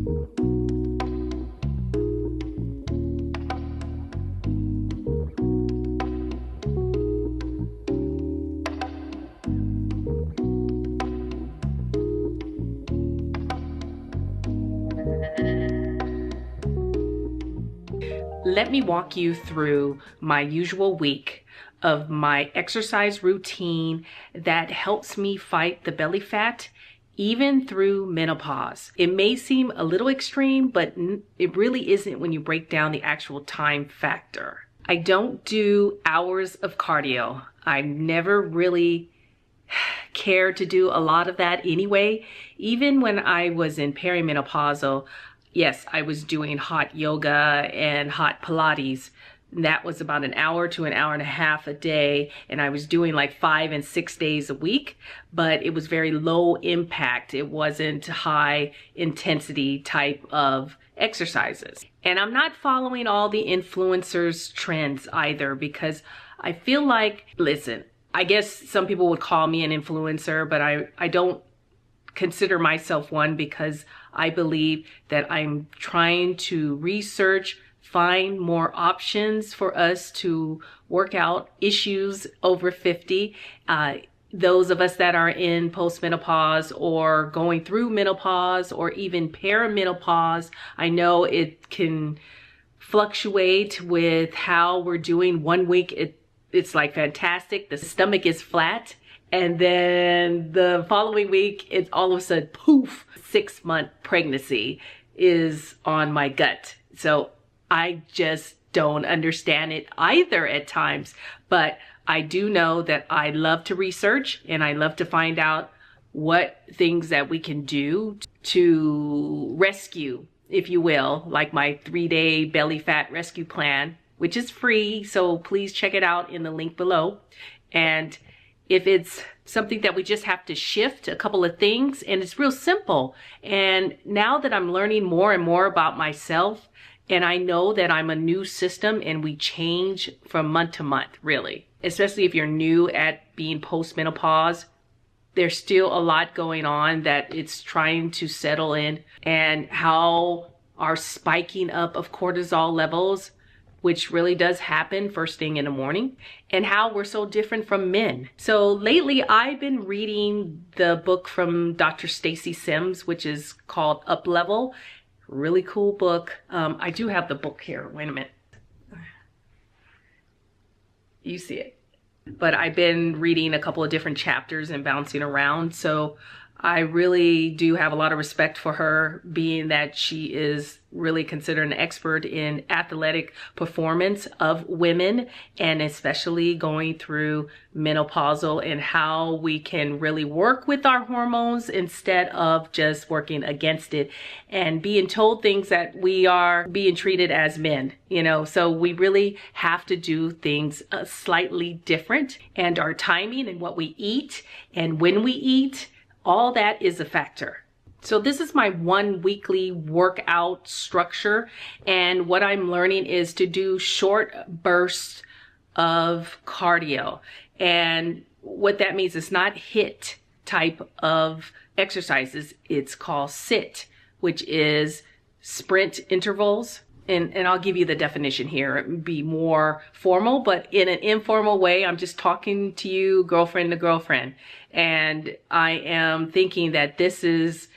Let me walk you through my usual week of my exercise routine that helps me fight the belly fat even through menopause. It may seem a little extreme, but it really isn't when you break down the actual time factor. I don't do hours of cardio. I never really cared to do a lot of that anyway. Even when I was in perimenopausal, yes, I was doing hot yoga and hot Pilates. That was about an hour to an hour and a half a day. And I was doing like 5 and 6 days a week, but it was very low impact. It wasn't high intensity type of exercises. And I'm not following all the influencers' trends either, because I feel like, listen, I guess some people would call me an influencer, but I don't consider myself one, because I believe that I'm trying to research, find more options for us to work out issues over 50. Those of us that are in postmenopause or going through menopause or even perimenopause, I know it can fluctuate with how we're doing. One week it's like fantastic, the stomach is flat. And then the following week, it's all of a sudden, poof, 6-month pregnancy is on my gut. So I just don't understand it either at times. But I do know that I love to research and I love to find out what things that we can do to rescue, if you will, like my 3-day belly fat rescue plan, which is free. So please check it out in the link below. And if it's something that we just have to shift a couple of things, and it's real simple. And now that I'm learning more and more about myself, and I know that I'm a new system and we change from month to month, really. Especially if you're new at being postmenopause, there's still a lot going on that it's trying to settle in, and how our spiking up of cortisol levels, which really does happen first thing in the morning, and how we're so different from men. So lately I've been reading the book from Dr. Stacy Sims, which is called Up Level. Really cool book. I do have the book here. Wait a minute. You see it. But I've been reading a couple of different chapters and bouncing around. So I really do have a lot of respect for her, being that she is really considered an expert in athletic performance of women, and especially going through menopausal, and how we can really work with our hormones instead of just working against it and being told things that we are being treated as men, you know. So we really have to do things slightly different, and our timing and what we eat and when we eat, all that is a factor. So this is my 1 weekly workout structure. And what I'm learning is to do short bursts of cardio. And what that means is not HIIT type of exercises. It's called SIT, which is sprint intervals. And I'll give you the definition here. It would be more formal, but in an informal way, I'm just talking to you girlfriend to girlfriend. And I am thinking that this is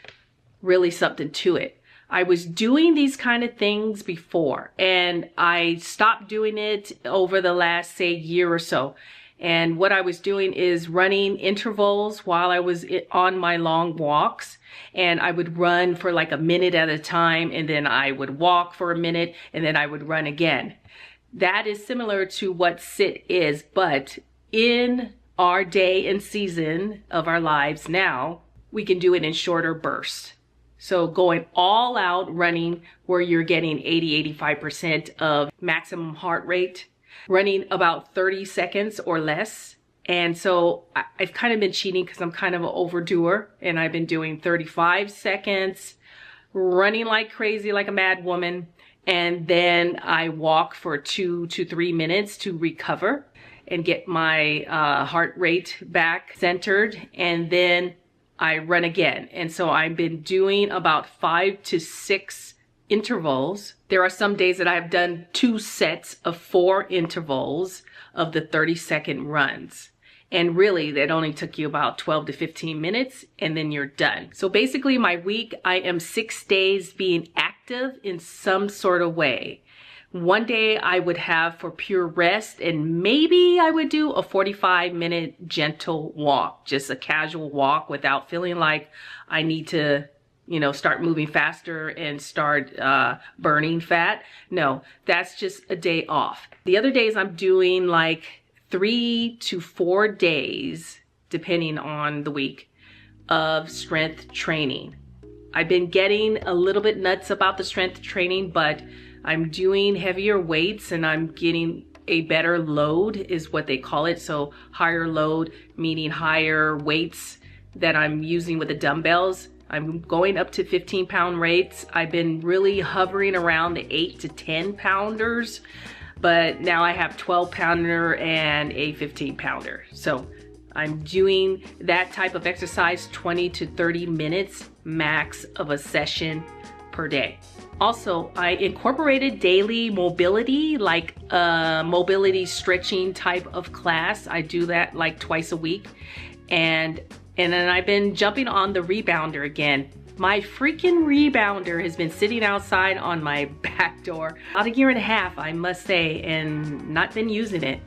really something to it. I was doing these kind of things before, and I stopped doing it over the last, say, year or so. And what I was doing is running intervals while I was on my long walks. And I would run for like a minute at a time, and then I would walk for a minute, and then I would run again. That is similar to what SIT is, but in our day and season of our lives now, we can do it in shorter bursts. So going all out running where you're getting 80-85% of maximum heart rate, running about 30 seconds or less. And so I've kind of been cheating because I'm kind of an overdoer, and I've been doing 35 seconds, running like crazy, like a mad woman. And then I walk for 2 to 3 minutes to recover and get my heart rate back centered. And then I run again. And so I've been doing about 5 to 6 intervals. There are some days that I've done 2 sets of 4 intervals of the 30-second runs. And really, that only took you about 12 to 15 minutes, and then you're done. So basically, my week, I am 6 days being active in some sort of way. One day I would have for pure rest, and maybe I would do a 45-minute gentle walk, just a casual walk without feeling like I need to, start moving faster and start burning fat. No, that's just a day off. The other days I'm doing like 3 to 4 days, depending on the week, of strength training. I've been getting a little bit nuts about the strength training, but I'm doing heavier weights and I'm getting a better load, is what they call it. So higher load, meaning higher weights that I'm using with the dumbbells. I'm going up to 15-pound weights. I've been really hovering around the 8 to 10 pounders, but now I have 12-pounder and a 15-pounder. So I'm doing that type of exercise 20 to 30 minutes max of a session per day. Also, I incorporated daily mobility, like a mobility stretching type of class. I do that like twice a week. And then I've been jumping on the rebounder again. My freaking rebounder has been sitting outside on my back door about a year and a half, I must say, and not been using it.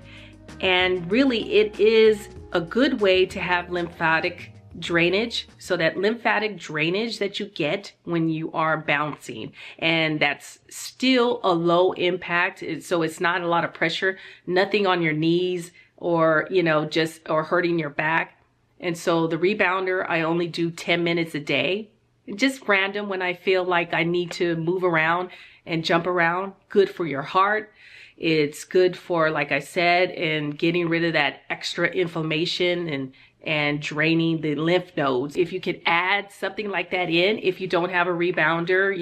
And really, it is a good way to have lymphatic drainage. So that lymphatic drainage that you get when you are bouncing, and that's still a low impact. So it's not a lot of pressure, nothing on your knees or, or hurting your back. And so the rebounder, I only do 10 minutes a day. Just random when I feel like I need to move around and jump around. Good for your heart. It's good for, like I said, and getting rid of that extra inflammation and draining the lymph nodes. If you could add something like that in, if you don't have a rebounder,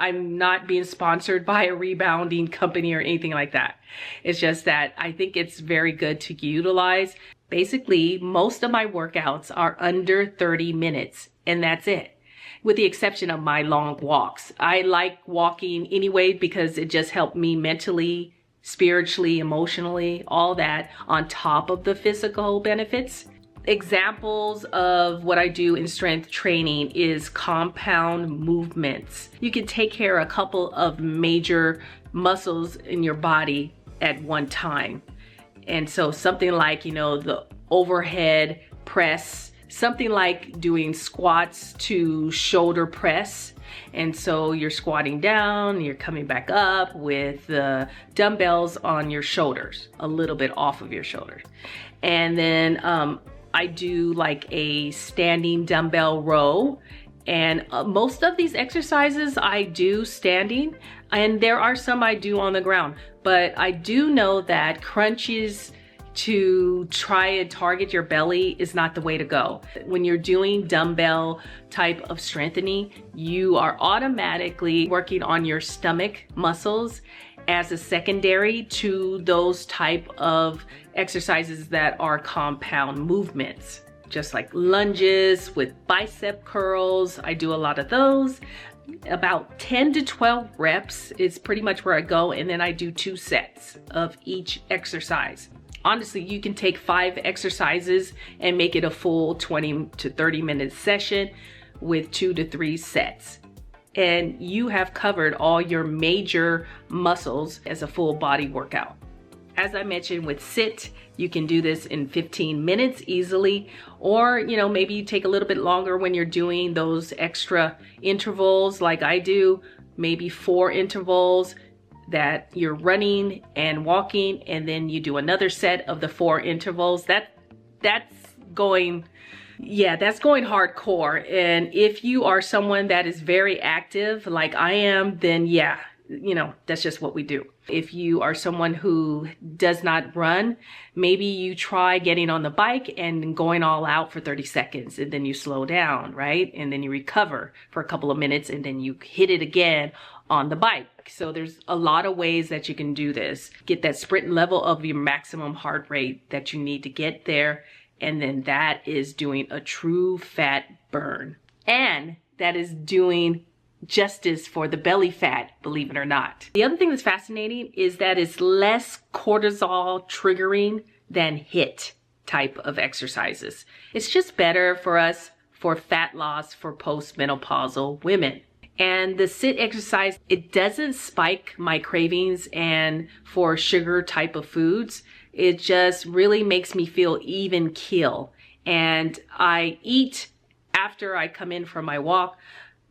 I'm not being sponsored by a rebounding company or anything like that. It's just that I think it's very good to utilize. Basically, most of my workouts are under 30 minutes, and that's it, with the exception of my long walks. I like walking anyway because it just helped me mentally, spiritually, emotionally, all that on top of the physical benefits. Examples of what I do in strength training is compound movements. You can take care of a couple of major muscles in your body at one time. And so something like, the overhead press, something like doing squats to shoulder press. And so you're squatting down, you're coming back up with the dumbbells on your shoulders, a little bit off of your shoulders. And then I do like a standing dumbbell row. And most of these exercises I do standing, and there are some I do on the ground. But I do know that crunches to try and target your belly is not the way to go. When you're doing dumbbell type of strengthening, you are automatically working on your stomach muscles as a secondary to those type of exercises that are compound movements. Just like lunges with bicep curls, I do a lot of those. About 10 to 12 reps is pretty much where I go, and then I do 2 sets of each exercise. Honestly, you can take 5 exercises and make it a full 20 to 30 minute session with 2 to 3 sets. And you have covered all your major muscles as a full body workout. As I mentioned with sit, you can do this in 15 minutes easily, or maybe you take a little bit longer when you're doing those extra intervals like I do, maybe 4 intervals that you're running and walking, and then you do another set of the 4 intervals. That's going hardcore. And if you are someone that is very active like I am, then yeah, that's just what we do. If you are someone who does not run, maybe you try getting on the bike and going all out for 30 seconds, and then you slow down, right? And then you recover for a couple of minutes, and then you hit it again on the bike. So there's a lot of ways that you can do this. Get that sprint level of your maximum heart rate that you need to get there, And then that is doing a true fat burn. And that is doing justice for the belly fat, believe it or not. The other thing that's fascinating is that it's less cortisol triggering than HIIT type of exercises. It's just better for us for fat loss for postmenopausal women. And the sit exercise, it doesn't spike my cravings and for sugar type of foods. It just really makes me feel even keel. And I eat after I come in from my walk.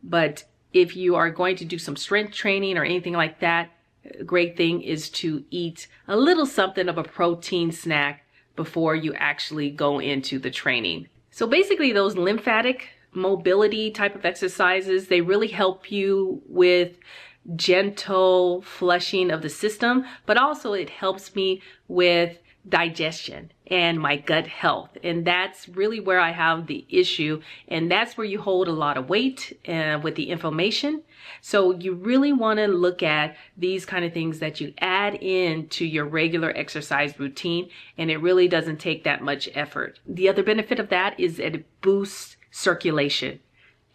But if you are going to do some strength training or anything like that, a great thing is to eat a little something of a protein snack before you actually go into the training. So basically those lymphatic mobility type of exercises, they really help you with gentle flushing of the system, but also it helps me with digestion and my gut health. And that's really where I have the issue. And that's where you hold a lot of weight with the inflammation. So you really want to look at these kind of things that you add into your regular exercise routine. And it really doesn't take that much effort. The other benefit of that is that it boosts circulation.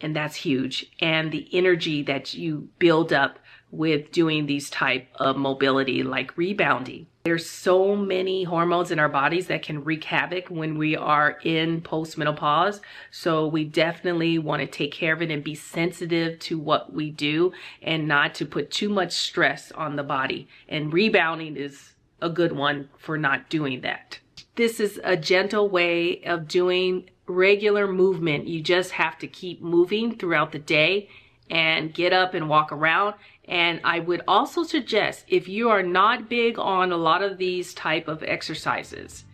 And that's huge. And the energy that you build up with doing these type of mobility like rebounding. There's so many hormones in our bodies that can wreak havoc when we are in postmenopause. So we definitely want to take care of it and be sensitive to what we do and not to put too much stress on the body. And rebounding is a good one for not doing that. This is a gentle way of doing regular movement. You just have to keep moving throughout the day and get up and walk around. And I would also suggest, if you are not big on a lot of these type of exercises,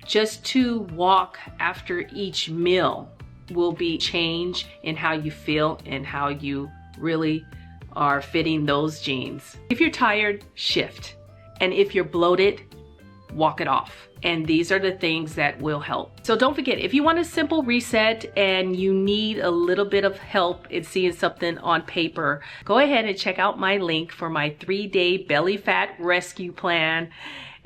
just to walk after each meal will be change in how you feel and how you really are fitting those jeans. If you're tired, shift. And if you're bloated, walk it off. And these are the things that will help. So don't forget, if you want a simple reset and you need a little bit of help in seeing something on paper, go ahead and check out my link for my 3-day belly fat rescue plan.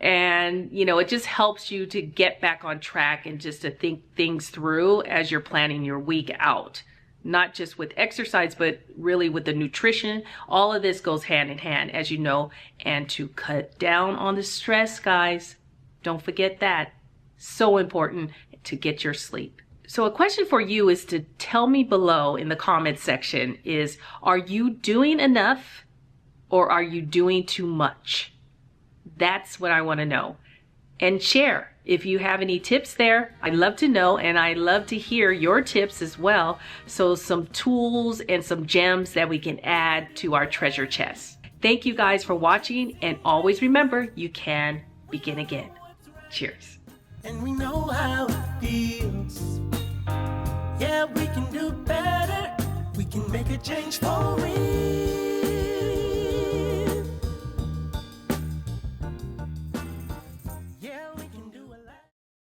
And, you know, it just helps you to get back on track and just to think things through as you're planning your week out. Not just with exercise, but really with the nutrition. All of this goes hand in hand, as you know, and to cut down on the stress, guys. Don't forget that. So important to get your sleep. So a question for you is to tell me below in the comments section is, are you doing enough or are you doing too much? That's what I want to know. And share if you have any tips there. I'd love to know, and I love to hear your tips as well. So some tools and some gems that we can add to our treasure chest. Thank you guys for watching, and always remember, you can begin again. Cheers. And we know how it feels. Yeah, we can do better. We can make a change for real.